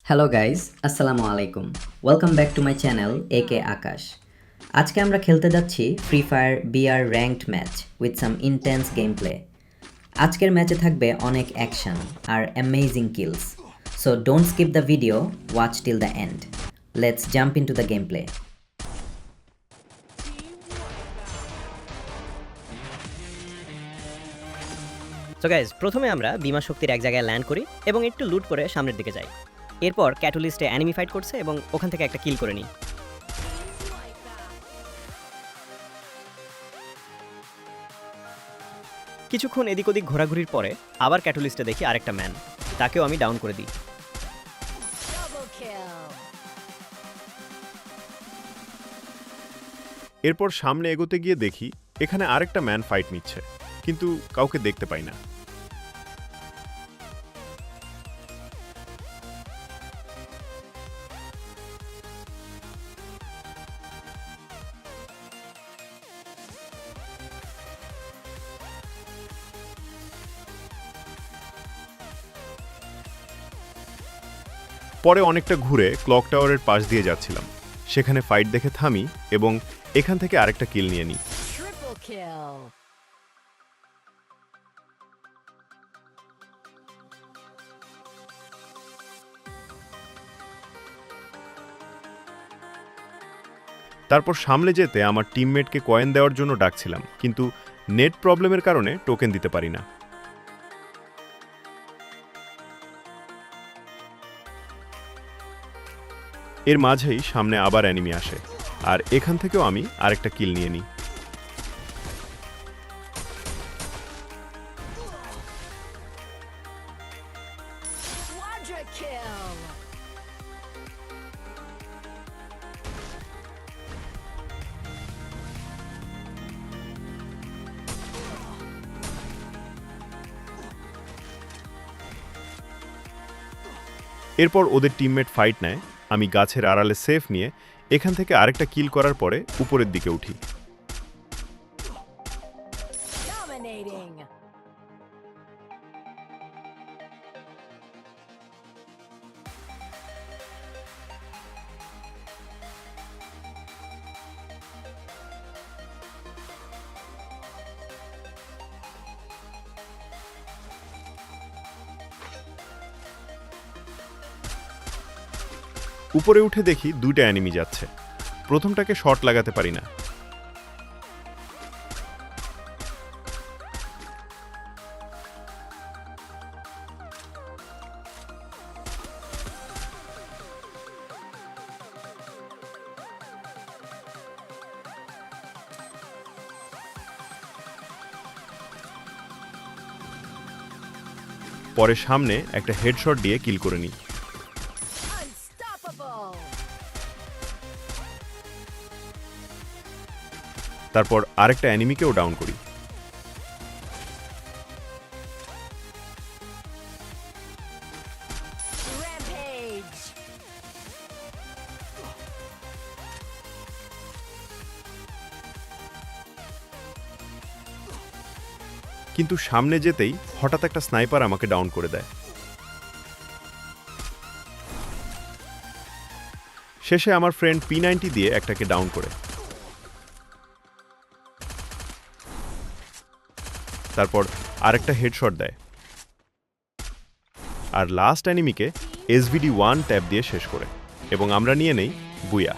Hello guys, আসসালামু আলাইকুম। Welcome back to my channel AK Akash. আজকে আমরা খেলতে যাচ্ছি Free Fire BR ranked match with some intense game play. আজকের ম্যাচে থাকবে অনেক অ্যাকশন আর amazing kills. So don't skip the video, watch till the end. Let's jump in to the game play. So guys, প্রথমে আমরা বিমা শক্তির এক জায়গায় ল্যান্ড করি এবং একটু লুট করে সামনের দিকে যাই। এরপর ক্যাটালিস্টে অ্যানিমি ফাইট করছে এবং ওখান থেকে একটা কিল করে নিই। কিছুক্ষণ এদিক ওদিক ঘোরাঘুরির পরে আবার ক্যাটালিস্টে দেখি আরেকটা ম্যান, তাকেও আমি ডাউন করে দিই। এরপর সামনে এগোতে গিয়ে দেখি এখানে আরেকটা ম্যান ফাইট নিচ্ছে, কিন্তু কাউকে দেখতে পাই না। পরে অনেকটা ঘুরে ক্লক টাওয়ারের পাশ দিয়ে যাচ্ছিলাম, সেখানে ফাইট দেখে থামি এবং এখান থেকে আরেকটা কিল নিয়ে নিই। Triple kill. তারপর সামনে যেতে আমার টিমমেটকে কয়েন দেওয়ার জন্য ডাকছিলাম, কিন্তু নেট প্রবলেমের কারণে টোকেন দিতে পারি না। এর মাঝেই সামনে আবার অ্যানিমি আসে, আর এখান থেকেও আমি আরেকটা কিল নিয়ে নিই। Quadra kill. এরপর ওদের টিমমেট ফাইট নেয়, আমি গাছের আড়ালে সেফ নিয়ে এখান থেকে আরেকটা কিল করার পরে উপরের দিকে উঠি। Dominating. উপরে উঠে দেখি দুইটা অ্যানিমি যাচ্ছে, প্রথমটাকে শট লাগাতে পারি না। পরে সামনে একটা হেডশট দিয়ে কিল করে নিই। Unstoppable. তারপর আরেকটা অ্যানিমিকেও ডাউন করি। Rampage. কিন্তু সামনে যেতেই হঠাৎ একটা স্নাইপার আমাকে ডাউন করে দেয়। শেষে আমার ফ্রেন্ড P90 দিয়ে একটাকে ডাউন করে, তারপর আরেকটা হেডশট দেয়, আর লাস্ট অ্যানিমিকে SVD-1 ট্যাব দিয়ে শেষ করে, এবং আমরা নিয়ে নেই বুয়া।